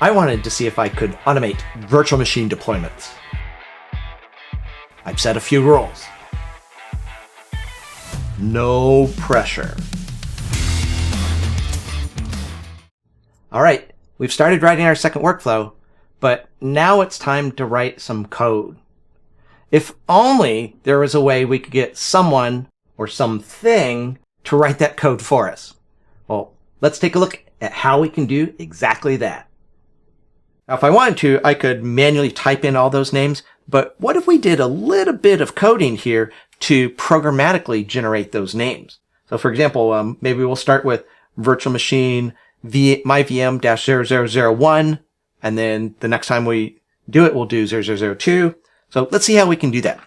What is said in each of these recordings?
I wanted to see if I could automate virtual machine deployments. I've set a few rules. No pressure. All right, we've started writing our second workflow, but now it's time to write some code. If only there was a way we could get someone or something to write that code for us. Well, let's take a look at how we can do exactly that. Now, if I wanted to, I could manually type in all those names, but what if we did a little bit of coding here to programmatically generate those names? So for example, maybe we'll start with virtual machine myVM-0001, and then the next time we do it, we'll do 0002. So let's see how we can do that.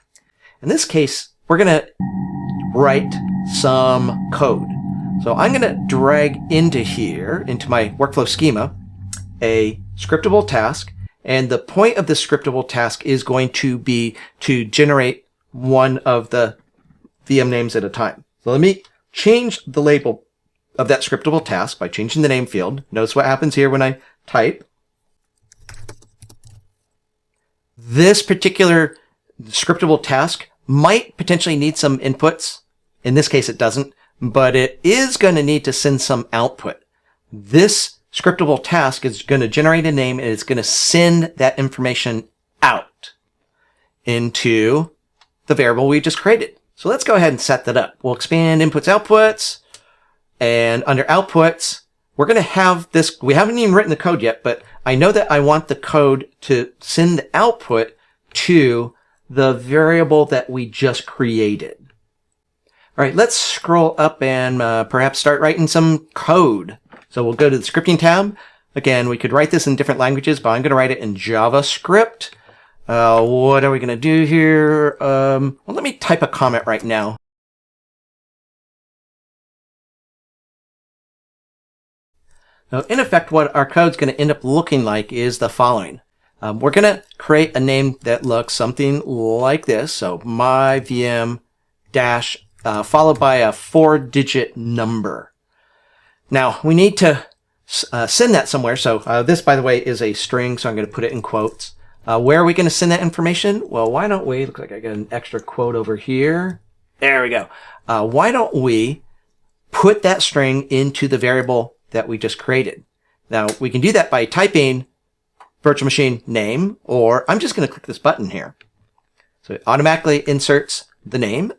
In this case, we're going to write some code. So I'm going to drag into here, into my workflow schema, a scriptable task. And the point of this scriptable task is going to be to generate one of the VM names at a time. So let me change the label of that scriptable task by changing the name field. Notice what happens here when I type. This particular scriptable task might potentially need some inputs. In this case, it doesn't, but it is going to need to send some output. This scriptable task is going to generate a name and it's going to send that information out into the variable we just created. So let's go ahead and set that up. We'll expand inputs, outputs, and under outputs, we're going to have this. We haven't even written the code yet, but I know that I want the code to send the output to the variable that we just created. All right, let's scroll up and perhaps start writing some code. So we'll go to the scripting tab. Again, we could write this in different languages, but I'm going to write it in JavaScript. What are we going to do here? Well, let me type a comment right now. Now, in effect, what our code's going to end up looking like is the following. We're going to create a name that looks something like this. So myVM dash followed by a 4-digit number. Now, we need to send that somewhere. So this, by the way, is a string, so I'm going to put it in quotes. Where are we going to send that information? Well, why don't we, looks like I got an extra quote over here. There we go. Why don't we put that string into the variable that we just created? Now, we can do that by typing virtual machine name, or I'm just going to click this button here. So it automatically inserts the name.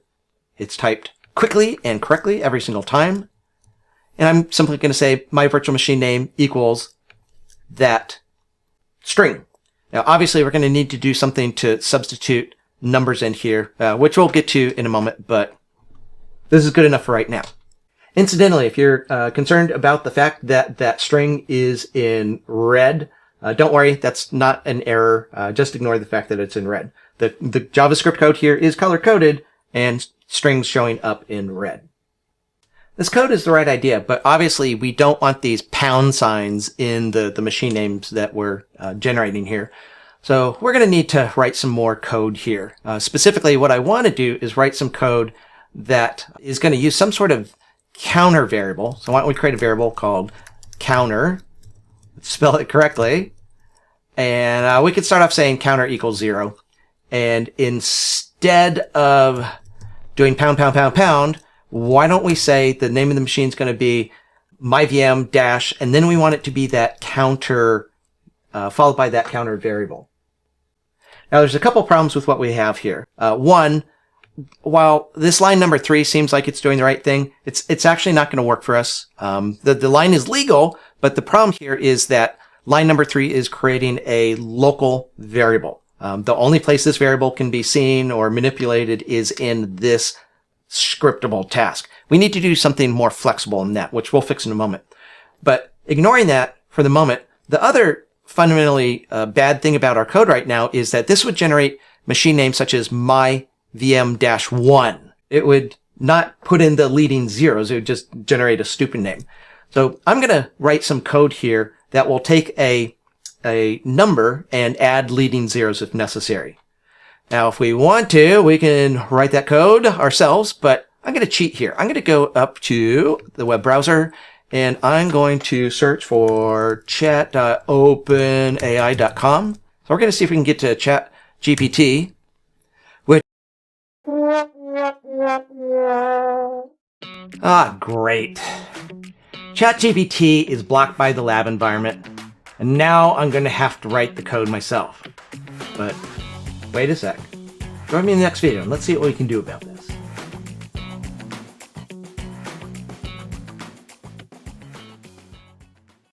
It's typed quickly and correctly every single time. And I'm simply going to say my virtual machine name equals that string. Now, obviously, we're going to need to do something to substitute numbers in here, which we'll get to in a moment, but this is good enough for right now. Incidentally, if you're concerned about the fact that that string is in red, don't worry, that's not an error. Just ignore the fact that it's in red. The JavaScript code here is color-coded and strings showing up in red. This code is the right idea, but obviously we don't want these pound signs in the machine names that we're generating here. So we're going to need to write some more code here. Specifically, what I want to do is write some code that is going to use some sort of counter variable. So why don't we create a variable called counter, spell it correctly, and we could start off saying counter equals 0. And instead of doing pound, pound, pound, pound, why don't we say the name of the machine is going to be myVM dash, and then we want it to be that counter, followed by that counter variable. Now, there's a couple problems with what we have here. One, while this line number 3 seems like it's doing the right thing, it's actually not going to work for us. The line is legal, but the problem here is that line number 3 is creating a local variable. The only place this variable can be seen or manipulated is in this scriptable task. We need to do something more flexible than that, which we'll fix in a moment. But ignoring that for the moment, the other fundamentally bad thing about our code right now is that this would generate machine names such as myVM-1. It would not put in the leading zeros. It would just generate a stupid name. So I'm going to write some code here that will take a number and add leading zeros if necessary. Now, if we want to, we can write that code ourselves, but I'm going to cheat here. I'm going to go up to the web browser and I'm going to search for chat.openai.com. So we're going to see if we can get to ChatGPT, which, great. ChatGPT is blocked by the lab environment, and now I'm going to have to write the code myself. But wait a sec. Join me in the next video, and let's see what we can do about this.